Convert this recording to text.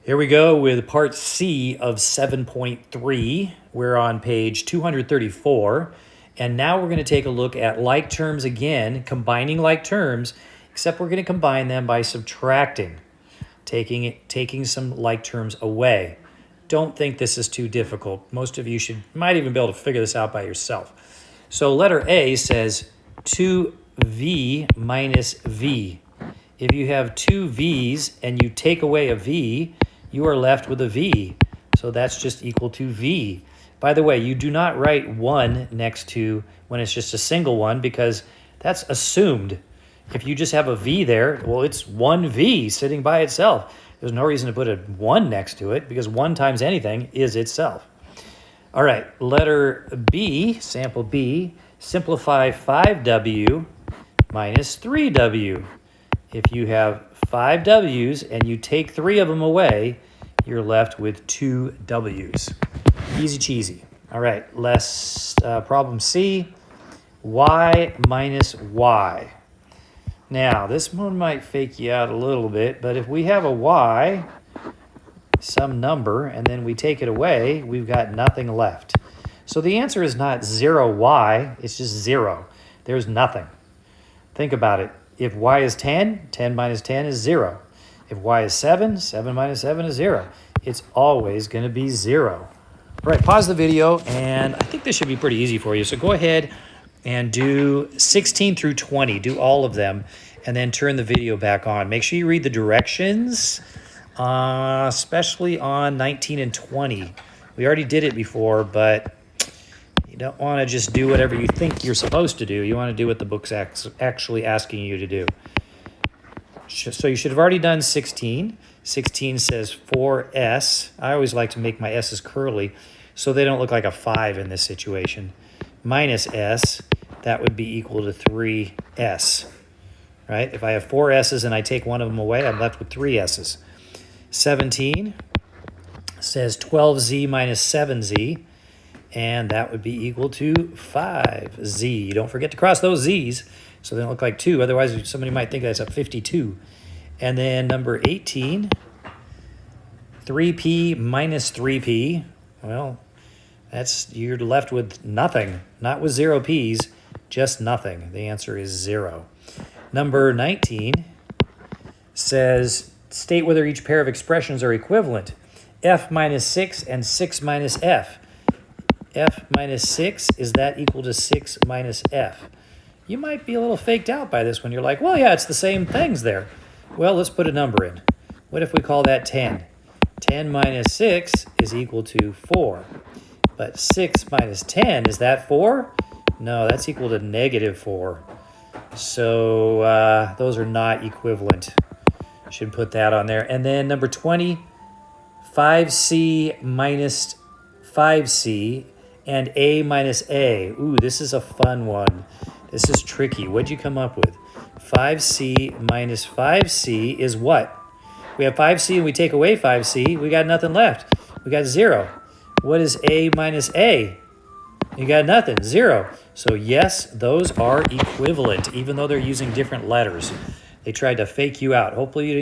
Here we go with part C of 7.3. We're on page 234. And now we're going to take a look at like terms again, combining like terms, except we're going to combine them by subtracting, taking some like terms away. Don't think this is too difficult. Most of you might even be able to figure this out by yourself. So letter A says 2v minus v. If you have two v's and you take away a v, you are left with a v. So that's just equal to v. By the way, you do not write 1 next to when it's just a single one because that's assumed. If you just have a v there, well, it's 1v sitting by itself. There's no reason to put a 1 next to it because 1 times anything is itself. All right, letter B, sample B, simplify 5w minus 3w. If you have 5 w's and you take 3 of them away, you're left with 2 w's. Easy cheesy. All right, problem C, y minus y. Now, this one might fake you out a little bit, but if we have a y, some number, and then we take it away, we've got nothing left. So the answer is not 0y, it's just 0. There's nothing. Think about it. If y is 10, 10 minus 10 is 0. If y is 7, 7 minus 7 is 0. It's always going to be 0. All right, pause the video, and I think this should be pretty easy for you. So go ahead and do 16 through 20. Do all of them, and then turn the video back on. Make sure you read the directions, especially on 19 and 20. We already did it before, but you don't want to just do whatever you think you're supposed to do. You want to do what the book's actually asking you to do. So you should have already done 16. 16 says 4s. I always like to make my s's curly so they don't look like a 5 in this situation. Minus s, that would be equal to 3s. Right? If I have 4 s's and I take one of them away, I'm left with 3 s's. 17 says 12z minus 7z, and that would be equal to 5z. Don't forget to cross those z's so they don't look like 2. Otherwise, somebody might think that's a 52. And then number 18, 3p minus 3p. Well, you're left with nothing. Not with 0 p's, just nothing. The answer is 0. Number 19 says, state whether each pair of expressions are equivalent. F minus 6 and 6 minus f. F minus 6, is that equal to 6 minus f? You might be a little faked out by this one. You're like, well, yeah, it's the same things there. Well, let's put a number in. What if we call that 10? 10 minus 6 is equal to 4. But 6 minus 10, is that 4? No, that's equal to negative 4. So those are not equivalent. Should put that on there. And then number 20, 5c minus 5c and a minus a. Ooh, this is a fun one. This is tricky. What'd you come up with? 5c minus 5c is what? We have 5c and we take away 5c. We got nothing left. We got 0. What is a minus a? You got nothing. 0. So yes, those are equivalent, even though they're using different letters. They tried to fake you out. Hopefully you didn't